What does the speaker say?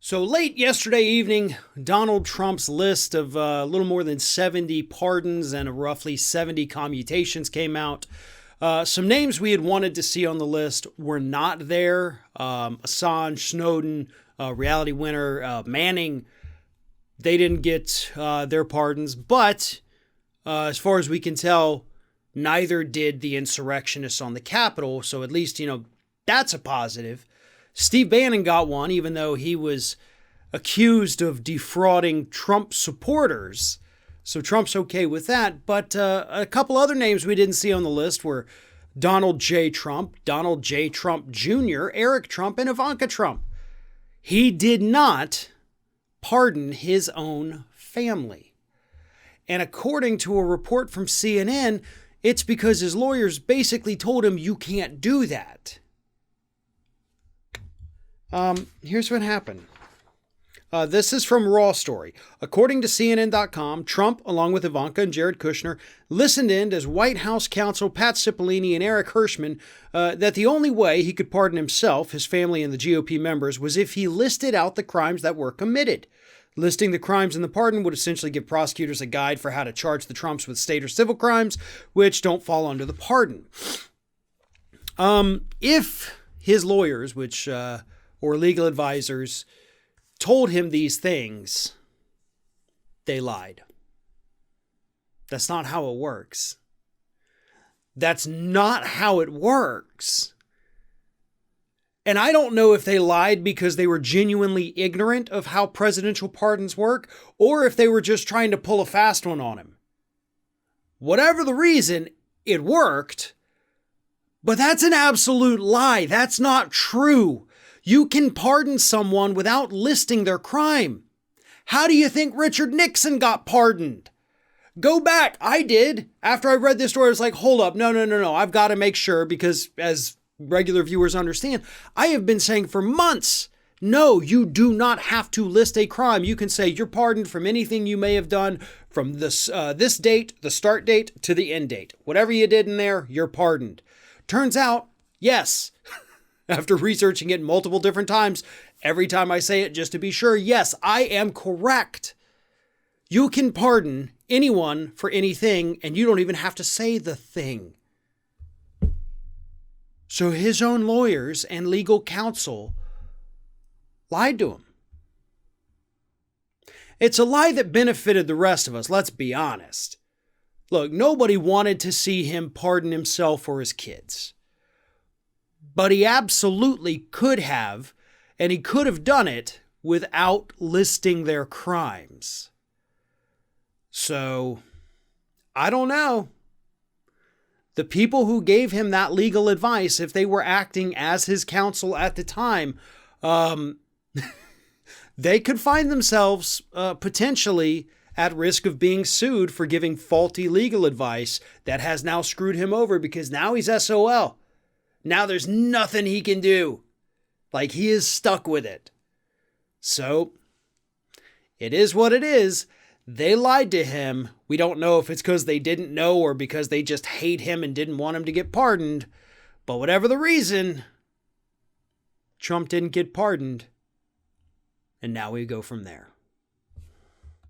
So late yesterday evening, Donald Trump's list of a little more than 70 pardons and roughly 70 commutations came out. Some names we had wanted to see on the list were not there. Assange, Snowden, reality winner, Manning, they didn't get their pardons. But as far as we can tell, neither did the insurrectionists on the Capitol. So at least, that's a positive. Steve Bannon got one, even though he was accused of defrauding Trump supporters. So Trump's okay with that. But a couple other names we didn't see on the list were Donald J. Trump, Donald J. Trump Jr., Eric Trump, and Ivanka Trump. He did not pardon his own family. And according to a report from CNN, it's because his lawyers basically told him you can't do that. Here's what happened. This is from Raw Story. According to CNN.com, Trump, along with Ivanka and Jared Kushner, listened in as White House counsel Pat Cipollone and Eric Hirschman that the only way he could pardon himself, his family, and the GOP members was if he listed out the crimes that were committed. Listing the crimes in the pardon would essentially give prosecutors a guide for how to charge the Trumps with state or civil crimes, which don't fall under the pardon. If his lawyers, or legal advisors, told him these things, they lied. That's not how it works. That's not how it works. And I don't know if they lied because they were genuinely ignorant of how presidential pardons work, or if they were just trying to pull a fast one on him. Whatever the reason, it worked. But that's an absolute lie. That's not true. You can pardon someone without listing their crime. How do you think Richard Nixon got pardoned? Go back. I did. After I read this story, I was like, hold up. No. I've got to make sure because as regular viewers understand, I have been saying for months, no, you do not have to list a crime. You can say you're pardoned from anything you may have done from this date, the start date, to the end date. Whatever you did in there, you're pardoned. Turns out, yes. After researching it multiple different times, every time I say it just to be sure, yes, I am correct. You can pardon anyone for anything, and you don't even have to say the thing. So his own lawyers and legal counsel lied to him. It's a lie that benefited the rest of us, let's be honest. Look, nobody wanted to see him pardon himself or his kids. But he absolutely could have, and he could have done it without listing their crimes. So, I don't know. The people who gave him that legal advice, if they were acting as his counsel at the time, they could find themselves potentially at risk of being sued for giving faulty legal advice that has now screwed him over because now he's SOL. Now there's nothing he can do. Like he is stuck with it. So, it is what it is. They lied to him. We don't know if it's because they didn't know or because they just hate him and didn't want him to get pardoned. But whatever the reason, Trump didn't get pardoned. And now we go from there.